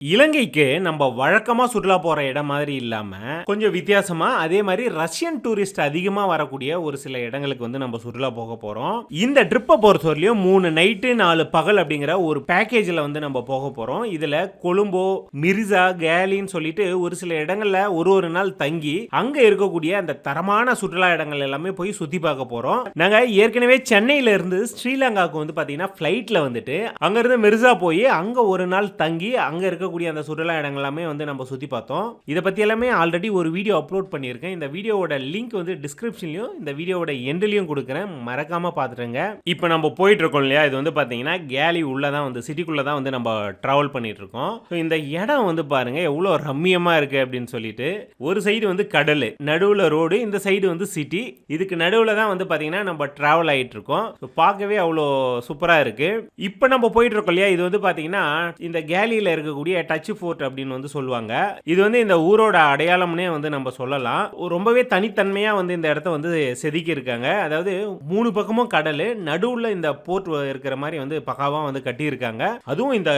இலங்கைக்கு நம்ம வழக்கமா சுற்றுலா போற இடம் மாதிரி இல்லாம, கொஞ்சம் வித்தியாசமா அதே மாரி ரஷ்யன் டூரிஸ்ட் அதிகமா வரக்கூடிய ஒரு சில இடங்களுக்கு வந்து நம்ம சுற்றுலா போக போறோம். இந்த ட்ரிப்ப பொறுத்தவரையிலும் 3 நைட்டு 4 பகல் அப்படிங்கிற ஒரு பேக்கேஜ்ல வந்து நம்ம போக போறோம். இதுல கொழும்போ, மிர்சா, கேலின்னு சொல்லிட்டு ஒரு சில இடங்கள்ல ஒரு நாள் தங்கி அங்க இருக்கக்கூடிய அந்த தரமான சுற்றுலா இடங்கள் எல்லாமே போய் சுத்தி பார்க்க போறோம். நாங்க ஏற்கனவே சென்னையில இருந்து ஸ்ரீலங்காவுக்கு வந்து பாத்தீங்கன்னா ஃபிளைட்ல வந்துட்டு அங்க இருந்து மிர்சா போய் அங்க ஒரு நாள் தங்கி அங்க இருக்க அந்த சுற்றுலா இடங்கள் எல்லாமே வந்து நம்ம சுத்தி பார்த்தோம். இத பத்தி எல்லாமே ஆல்ரெடி ஒரு வீடியோ அப்லோட் பண்ணியிருக்கேன். இந்த வீடியோவோட லிங்க் வந்து டிஸ்கிரிப்ஷன்லயும் இந்த வீடியோவோட எண்ட்லயும் கொடுக்கிறேன். மறக்காம பாத்துருங்க. இப்போ நம்ம போயிட்டு இருக்கோம் இல்லையா, இது வந்து பாத்தீங்கன்னா கேலி உள்ள தான் வந்து சிட்டிக்குள்ள தான் வந்து நம்ம டிராவல் பண்ணிட்டு இருக்கோம். இந்த இடம் வந்து பாருங்க எவ்வளவு ரம்மியமா இருக்கு அப்படின்னு சொல்லிட்டு. ஒரு சைடு வந்து கடல், நடுவுல ரோடு, இந்த சைடு வந்து சிட்டி. இதுக்கு நடுவுல தான் வந்து பாத்தீங்கன்னா நம்ம டிராவல் ஆயிட்டு இருக்கோம். பார்க்கவே அவ்வளோ சூப்பரா இருக்கு. இப்போ நம்ம போயிட்டு இருக்கோம் இல்லையா, இது வந்து பாத்தீங்கன்னா இந்த கேலியில இருக்கக்கூடிய டச் ஃபோர்ட் அப்படின்னு வந்து சொல்லுவாங்க. இது வந்து இந்த ஊரோட அடையாளம்னே வந்து நம்ம சொல்லலாம். ரொம்பவே தனித்தன்மையா வந்து இந்த இடத்த வந்து செதுக்கி இருக்காங்க. அதாவது 3 பக்கமும் கடல், நடுவுல இந்த போர்ட் இருக்கிற மாதிரி வந்து பக்காவா வந்து கட்டி இருக்காங்க. அதுவும் இந்த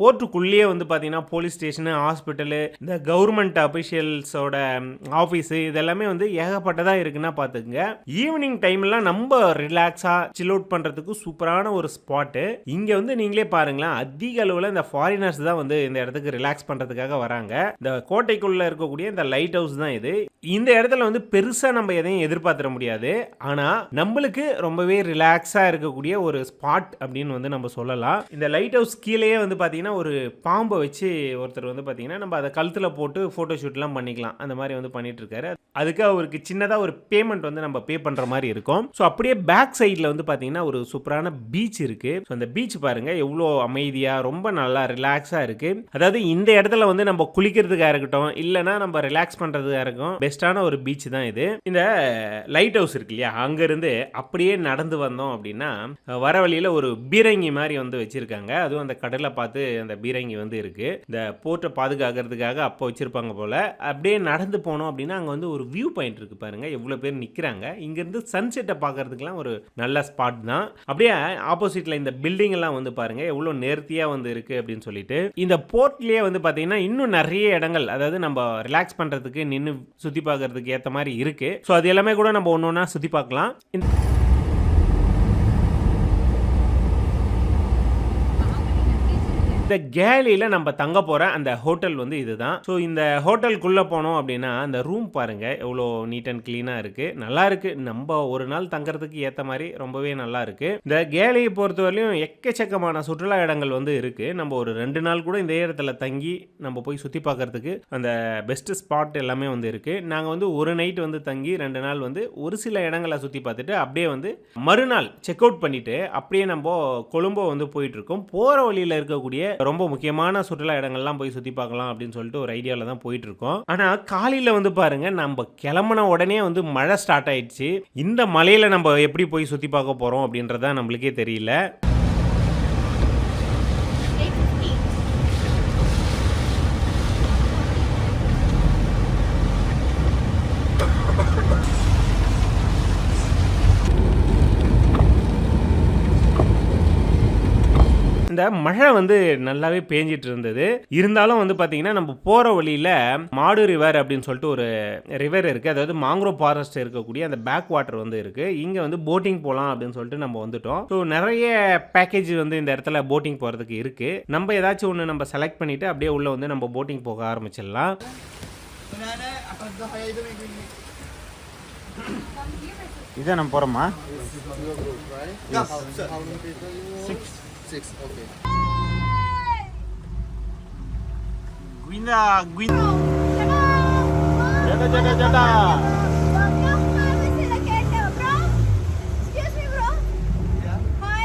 போர்ட்டுக்குள்ளேயே வந்து பாத்தீங்கன்னா போலீஸ் ஸ்டேஷன், ஹாஸ்பிட்டல், இந்த கவர்மெண்ட் அபிஷியல்ஸோட ஆபீஸ் இதெல்லாமே வந்து ஏகப்பட்டதா இருக்குன்னா பாத்துக்கங்க. ஈவினிங் டைம்ல நம்ம ரிலாக்ஸா சில் அவுட் பண்றதுக்கு சூப்பரான ஒரு ஸ்பாட். இங்க வந்து நீங்களே பாருங்களேன், அதிக அளவுல இந்த ஃபாரினர்ஸ் தான் வந்து இந்த இடத்துக்கு ரிலாக்ஸ் பண்றதுக்காக வராங்க. இந்த கோட்டைக்குள்ள இருக்கக்கூடிய இந்த லைட் ஹவுஸ் தான் இது. இந்த இடத்துல வந்து பெருசா நம்ம எதையும் எதிர்பார்த்திட முடியாது. ஆனா நம்மளுக்கு ரொம்பவே ரிலாக்ஸா இருக்கக்கூடிய ஒரு ஸ்பாட் அப்படின்னு வந்து நம்ம சொல்லலாம். இந்த லைட் ஹவுஸ் கீழேயே வந்து பாத்தீங்கன்னா ஒரு பாம்பை வச்சு ஒருத்தர் வந்து பாத்தீங்கன்னா நம்ம அதை கழுத்துல போட்டு போட்டோ ஷூட்லாம் பண்ணிக்கலாம். அந்த மாதிரி வந்து பண்ணிட்டு இருக்காரு. அதுக்கு அவருக்கு சின்னதா ஒரு பேமெண்ட் வந்து நம்ம பே பண்ற மாதிரி இருக்கும். ஸோ அப்படியே பேக் சைடில் வந்து பாத்தீங்கன்னா ஒரு சூப்பரான பீச் இருக்கு. அந்த பீச் பாருங்க எவ்வளோ அமைதியா ரொம்ப நல்லா ரிலாக்ஸா இருக்கு. அதாவது இந்த இடத்துல வந்து நம்ம குளிக்கிறதுக்காக இருக்கட்டும், இல்லைன்னா நம்ம ரிலாக்ஸ் பண்றதுக்காக இருக்கும், பெஸ்டான ஒரு பீச் தான் இது. இந்த லைட் ஹவுஸ் இருக்கு இல்லையா, அங்க இருந்து அப்படியே நடந்து வந்தோம் அப்படின்னா வர வழியில ஒரு பீரங்கி மாதிரி வந்து வச்சிருக்காங்க. அதுவும் அந்த கடலை பார்த்து அந்த பீரங்கி வந்து இருக்கு. இந்த போர்ட்டை பாதுகாக்கிறதுக்காக அப்போ வச்சிருப்பாங்க போல. அப்படியே நடந்து போனோம் அப்படின்னா அங்க வந்து ஒரு வியூ பாயிண்ட் இருக்கு பாருங்க, எவ்வளவு பேர் நிக்கிறாங்க. இங்க இருந்து சன்செட்டை பார்க்கறதுக்குலாம் ஒரு நல்ல ஸ்பாட் தான். அப்படியே ஆப்போசிட்ல இந்த பில்டிங் எல்லாம் வந்து பாருங்க எவ்வளவு நேர்த்தியா வந்து இருக்கு அப்படின்னு சொல்லிட்டு. இந்த போர்ட்லயே வந்து பாத்தீங்கன்னா இன்னும் நிறைய இடங்கள், அதாவது நம்ம ரிலாக்ஸ் பண்றதுக்கு நின்று சுத்தி பார்க்கறதுக்கு ஏத்த மாதிரி இருக்கு. ஸோ அது எல்லாமே கூட நம்ம ஒன்னொன்னா சுத்தி பார்க்கலாம். இந்த கேலியில நம்ம தங்க போற அந்த ஹோட்டல் வந்து இதுதான். ஸோ இந்த ஹோட்டலுக்குள்ள போனோம் அப்படின்னா அந்த ரூம் பாருங்க எவ்வளோ நீட் அண்ட் கிளீனா இருக்கு, நல்லா இருக்கு. நம்ம ஒரு நாள் தங்கறதுக்கு ஏத்த மாதிரி ரொம்பவே நல்லா இருக்கு. இந்த கேலியை பொறுத்தவரையிலும் எக்கச்சக்கமான சுற்றுலா இடங்கள் வந்து இருக்கு. நம்ம ஒரு 2 நாள் கூட இந்த இடத்துல தங்கி நம்ம போய் சுத்தி பார்க்கறதுக்கு அந்த பெஸ்ட் ஸ்பாட் எல்லாமே வந்து இருக்கு. நாங்க வந்து ஒரு நைட் வந்து தங்கி 2 நாள் வந்து ஒரு சில இடங்களை சுத்தி பார்த்துட்டு அப்படியே வந்து மறுநாள் செக் அவுட் பண்ணிட்டு அப்படியே நம்ம கொழும்போ வந்து போயிட்டு இருக்கோம். போற வழியில இருக்கக்கூடிய ரொம்ப முக்கியமான சுற்றுலா இடங்கள்லாம் போய் சுத்தி பார்க்கலாம் அப்படின்னு சொல்லிட்டு ஒரு ஐடியால தான் போயிட்டு இருக்கோம். ஆனா காலையில வந்து பாருங்க நம்ம கிளம்பின உடனே வந்து மழை ஸ்டார்ட் ஆயிடுச்சு. இந்த மலையில நம்ம எப்படி போய் சுத்தி பார்க்க போறோம் அப்படின்றத நம்மளுக்கே தெரியல. இந்த மழை வந்து நல்லாவே பேஞ்சிட்டு இருந்தது. இருந்தாலும் வந்து பாத்தீங்கன்னா நம்ம போற வழியில மாடு ரிவர் அப்படின்னு சொல்லிட்டு ஒரு ரிவர் இருக்கு. அதாவது மாங்க்ரோவ் ஃபாரஸ்ட் இருக்கக்கூடிய அந்த பேக் வாட்டர் வந்து இருக்கு. இங்க வந்து போட்டிங் போலாம் அப்படின்னு சொல்லிட்டு நம்ம வந்துட்டோம். ஸோ நிறைய பேக்கேஜ் வந்து இந்த இடத்துல போட்டிங் போறதுக்கு இருக்கு. நம்ம ஏதாச்சும் ஒன்று நம்ம செலக்ட் பண்ணிட்டு அப்படியே உள்ள வந்து நம்ம போட்டிங் போக ஆரம்பிச்சிடலாம். இதான் நம்ம போறோமா? 6. Okay. Guinda, Guinda. Jada. Excuse me, bro. Yeah. Hi.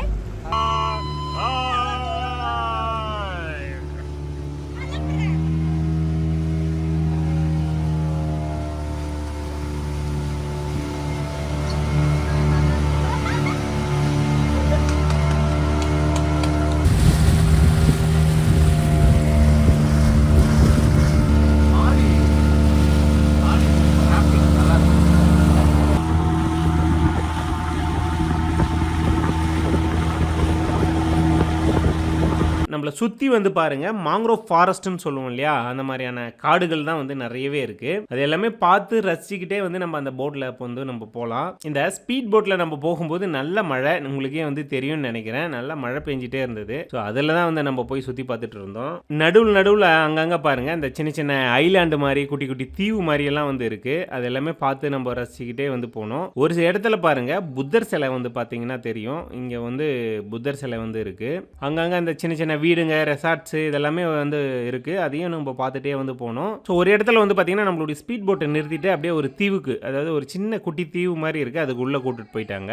சுற்றி வந்து பாருங்க மாங்க்ரோவ் ஃபாரஸ்ட்னு சொல்லுவோம் இல்லையா, அந்த மாதிரியான காடுகள் தான் வந்து நிறையவே இருக்கு. அது எல்லாமே பார்த்து ரசிச்சுக்கிட்டே வந்து நம்ம அந்த போட்டில் இப்போ வந்து நம்ம போகலாம். இந்த ஸ்பீட் போட்டில் நம்ம போகும்போது நல்ல மழை, உங்களுக்கே வந்து தெரியும்னு நினைக்கிறேன், நல்ல மழை பெஞ்சிட்டே இருந்தது. ஸோ அதில் தான் வந்து நம்ம போய் சுற்றி பார்த்துட்டு இருந்தோம். நடுவில் அங்கங்கே பாருங்க இந்த சின்ன சின்ன ஐலாண்டு மாதிரி குட்டி குட்டி தீவு மாதிரி எல்லாம் வந்து இருக்கு. அது எல்லாமே பார்த்து நம்ம ரசிச்சுக்கிட்டே வந்து போனோம். ஒரு சில இடத்துல பாருங்க புத்தர் சிலை வந்து பார்த்தீங்கன்னா தெரியும், இங்கே வந்து புத்தர் சிலை வந்து இருக்கு. அங்கங்கே இந்த சின்ன சின்ன வீடுங்க, ரெசார்ட்ஸ் இதெல்லாமே வந்து இருக்கு. அதையும் நம்ம பார்த்துட்டே வந்து போனோம். ஸோ ஒரு இடத்துல வந்து பார்த்தீங்கன்னா நம்மளுடைய ஸ்பீட் போட்டை நிறுத்திட்டு அப்படியே ஒரு தீவுக்கு, அதாவது ஒரு சின்ன குட்டி தீவு மாதிரி இருக்கு, அதுக்குள்ளே கூட்டிட்டு போயிட்டாங்க.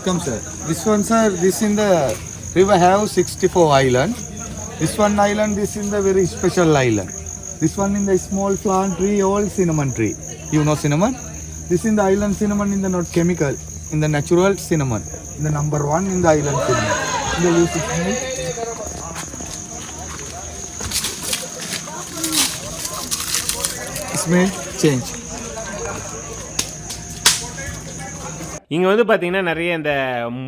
Come sir. This one sir, this in the river have 64 islands. This one island, this in the very special island. This one in the small plant tree, all cinnamon tree. You know cinnamon? This in the island cinnamon in the not chemical, in the natural cinnamon. In the number 1 in the island cinnamon. In the use it smell change. இங்கே வந்து பார்த்தீங்கன்னா நிறைய இந்த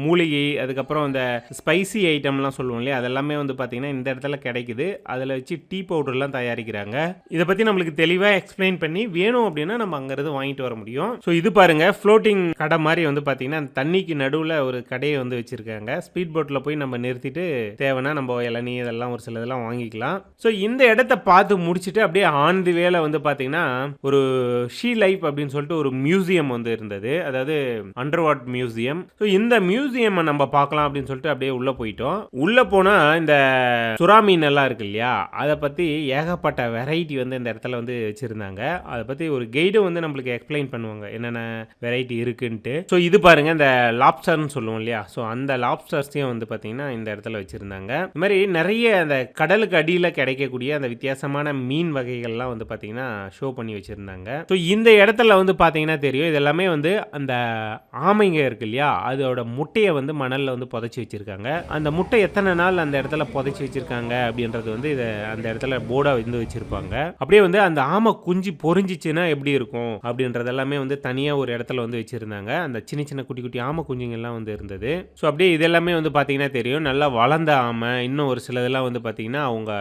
மூலிகை, அதுக்கப்புறம் இந்த spicy ஐட்டம்லாம் சொல்லுவோம் இல்லையா, அதெல்லாமே வந்து பார்த்தீங்கன்னா இந்த இடத்துல கிடைக்குது. அதில் வச்சு டீ பவுடர்லாம் தயாரிக்கிறாங்க. இதை பற்றி நம்மளுக்கு தெளிவாக எக்ஸ்பிளைன் பண்ணி வேணும் அப்படின்னா நம்ம அங்கேருந்து வாங்கிட்டு வர முடியும். ஸோ இது பாருங்கள் ஃப்ளோட்டிங் கடை மாதிரி வந்து பார்த்தீங்கன்னா அந்த தண்ணிக்கு நடுவில் ஒரு கடையை வந்து வச்சுருக்காங்க. ஸ்பீட் போட்டில் போய் நம்ம நிறுத்திட்டு தேவைன்னா நம்ம இளநீ இதெல்லாம் ஒரு சில இதெல்லாம் வாங்கிக்கலாம். ஸோ இந்த இடத்த பார்த்து முடிச்சுட்டு அப்படியே ஆன் தி வேல வந்து பார்த்தீங்கன்னா ஒரு ஷீ லைஃப் அப்படின்னு சொல்லிட்டு ஒரு மியூசியம் வந்து இருந்தது, அதாவது அண்டர்வாட் மியூசியம். ஸோ இந்த மியூசியம் நம்ம பார்க்கலாம் அப்படின்னு சொல்லிட்டு அப்படியே உள்ளே போயிட்டோம். உள்ளே போனால் இந்த சுறா மீன் எல்லாம் இருக்கு இல்லையா, அதை பற்றி ஏகப்பட்ட வெரைட்டி வந்து இந்த இடத்துல வந்து வச்சுருந்தாங்க. அதை பற்றி ஒரு கைடும் வந்து நம்மளுக்கு எக்ஸ்பிளைன் பண்ணுவாங்க என்னென்ன வெரைட்டி இருக்குன்ட்டு. ஸோ இது பாருங்க இந்த லாப்ஸ்டர்னு சொல்லுவோம் இல்லையா, ஸோ அந்த லாப்ஸ்டர்ஸையும் வந்து பார்த்தீங்கன்னா இந்த இடத்துல வச்சுருந்தாங்க. இந்த மாதிரி நிறைய அந்த கடலுக்கு அடியில் கிடைக்கக்கூடிய அந்த வித்தியாசமான மீன் வகைகள்லாம் வந்து பார்த்தீங்கன்னா ஷோ பண்ணி வச்சுருந்தாங்க. ஸோ இந்த இடத்துல வந்து பார்த்தீங்கன்னா தெரியும், இது எல்லாமே வந்து அந்த ஆமைங்க இருக்கு இல்லையா, அதோட முட்டையை வந்து மணலில் வந்து புதைச்சி வச்சுருக்காங்க. அந்த முட்டை எத்தனை நாள் அந்த இடத்துல புதைச்சி வச்சுருக்காங்க அப்படின்றது வந்து இதை அந்த இடத்துல போர்டாக வந்து வச்சுருப்பாங்க. அப்படியே வந்து அந்த ஆமை குஞ்சு பொறிஞ்சிச்சுன்னா எப்படி இருக்கும் அப்படின்றது எல்லாமே வந்து தனியாக ஒரு இடத்துல வந்து வச்சுருந்தாங்க. அந்த சின்ன சின்ன குட்டி குட்டி ஆமை குஞ்சுங்கள்லாம் வந்து இருந்தது. ஸோ அப்படியே இதெல்லாமே வந்து பார்த்தீங்கன்னா தெரியும், நல்லா வளர்ந்த ஆமை. இன்னும் ஒரு சில இதெல்லாம் வந்து பார்த்தீங்கன்னா அவங்க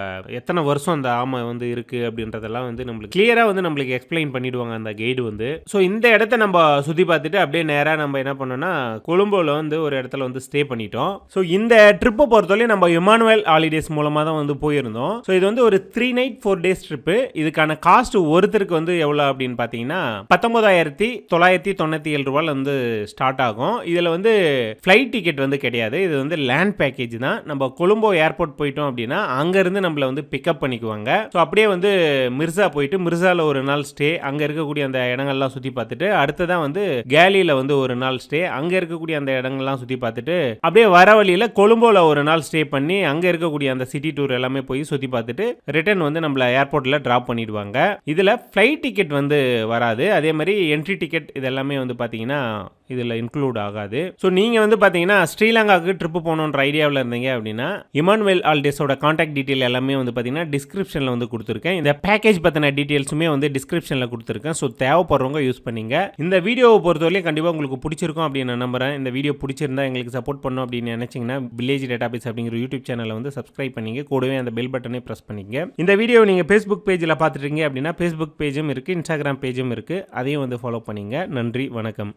எத்தனை வருஷம் அந்த ஆமை வந்து இருக்குது அப்படின்றதெல்லாம் வந்து நம்மளுக்கு கிளியராக வந்து நம்மளுக்கு எக்ஸ்பிளைன் பண்ணிவிடுவாங்க அந்த கைடு வந்து. ஸோ இந்த இடத்த நம்ம சுற்றி பார்த்துட்டு அப்படியே நேராக நம்ம என்ன பண்ணோம்னா கொழும்போல வந்து ஒரு இடத்துல வந்து ஸ்டே பண்ணிட்டோம். ஸோ இந்த ட்ரிப்பை பொறுத்தவரை நம்ம இமானுவேல் ஹாலிடேஸ் மூலமாக தான் வந்து போயிருந்தோம். ஸோ இது வந்து ஒரு 3 night 4 days ட்ரிப்பு. இதுக்கான காஸ்ட் ஒருத்தருக்கு வந்து எவ்வளோ அப்படின்னு பார்த்தீங்கன்னா 19,997 ரூபாயில் வந்து ஸ்டார்ட் ஆகும். இதில் வந்து ஃப்ளைட் டிக்கெட் வந்து கிடையாது, இது வந்து லேண்ட் பேக்கேஜ் தான். நம்ம கொழும்போ ஏர்போர்ட் போயிட்டோம் அப்படின்னா அங்கேருந்து நம்மளை வந்து பிக்கப் பண்ணிக்குவாங்க. ஸோ அப்படியே வந்து மிர்சா போயிட்டு மிர்சாவில் ஒரு நாள் ஸ்டே, அங்கே இருக்கக்கூடிய அந்த இடங்கள்லாம் சுற்றி பார்த்துட்டு அடுத்ததான் வந்து கேலியில் வந்து ஒரு நாள் ஸ்டே, அங்கே இருக்கக்கூடிய அந்த இடங்கள்லாம் சுற்றி பார்த்துட்டு அப்படியே வர வழியில் கொழும்போல ஒரு நாள் ஸ்டே பண்ணி அங்கே இருக்கக்கூடிய அந்த சிட்டி டூர் எல்லாமே போய் சுற்றி பார்த்துட்டு ரிட்டர்ன் வந்து நம்மளை ஏர்போர்ட்டில் ட்ராப் பண்ணிடுவாங்க. இதில் ஃப்ளைட் டிக்கெட் வந்து வராது, அதே மாதிரி என்ட்ரி டிக்கெட் இதெல்லாமே வந்து பார்த்தீங்கன்னா இதில் இன்க்ளூட் ஆகாது. ஸோ நீங்கள் வந்து பார்த்தீங்கன்னா ஸ்ரீலங்காவுக்கு ட்ரிப்பு போகணுன்ற ஐடியாவில் இருந்தீங்க அப்படின்னா இமானுவேல் ஹாலிடேஸோட கான்டாக்ட் டீட்டெயில் எல்லாமே வந்து பார்த்தீங்கன்னா டிஸ்கிரிப்ஷனில் வந்து கொடுத்துருக்கேன். இந்த பேக்கேஜ் பற்றின டீட்டெயில்ஸுமே வந்து டிஸ்கிரிப்ஷனில் கொடுத்துருக்கேன். ஸோ தேவைப்படுறவங்க யூஸ் பண்ணிங்க. இந்த வீடியோவை பொறுத்தவரையும் கண்டிப்பாக உங்களுக்கு பிடிச்சிருக்கும் அப்படின்னு நான் நம்புறேன். இந்த வீடியோ பிடிச்சிருந்தா எங்களுக்கு சப்போர்ட் பண்ணணும் அப்படின்னு நினைச்சிங்கன்னா வில்லேஜ் டேட்டாபேஸ் அப்படிங்கிற யூடியூப் சேனலை வந்து சப்ஸ்கிரைப் பண்ணிங்க, கூடவே அந்த பெல் பட்டனை ப்ரெஸ் பண்ணிங்க. இந்த வீடியோ நீங்கள் ஃபேஸ்புக் பேஜில் பார்த்துட்டீங்க அப்படின்னா ஃபேஸ்புக் பேஜும் இருக்குது, இன்ஸ்டாகிராம் பேஜும் இருக்குது, அதையும் வந்து ஃபாலோ பண்ணிங்க. நன்றி, வணக்கம்.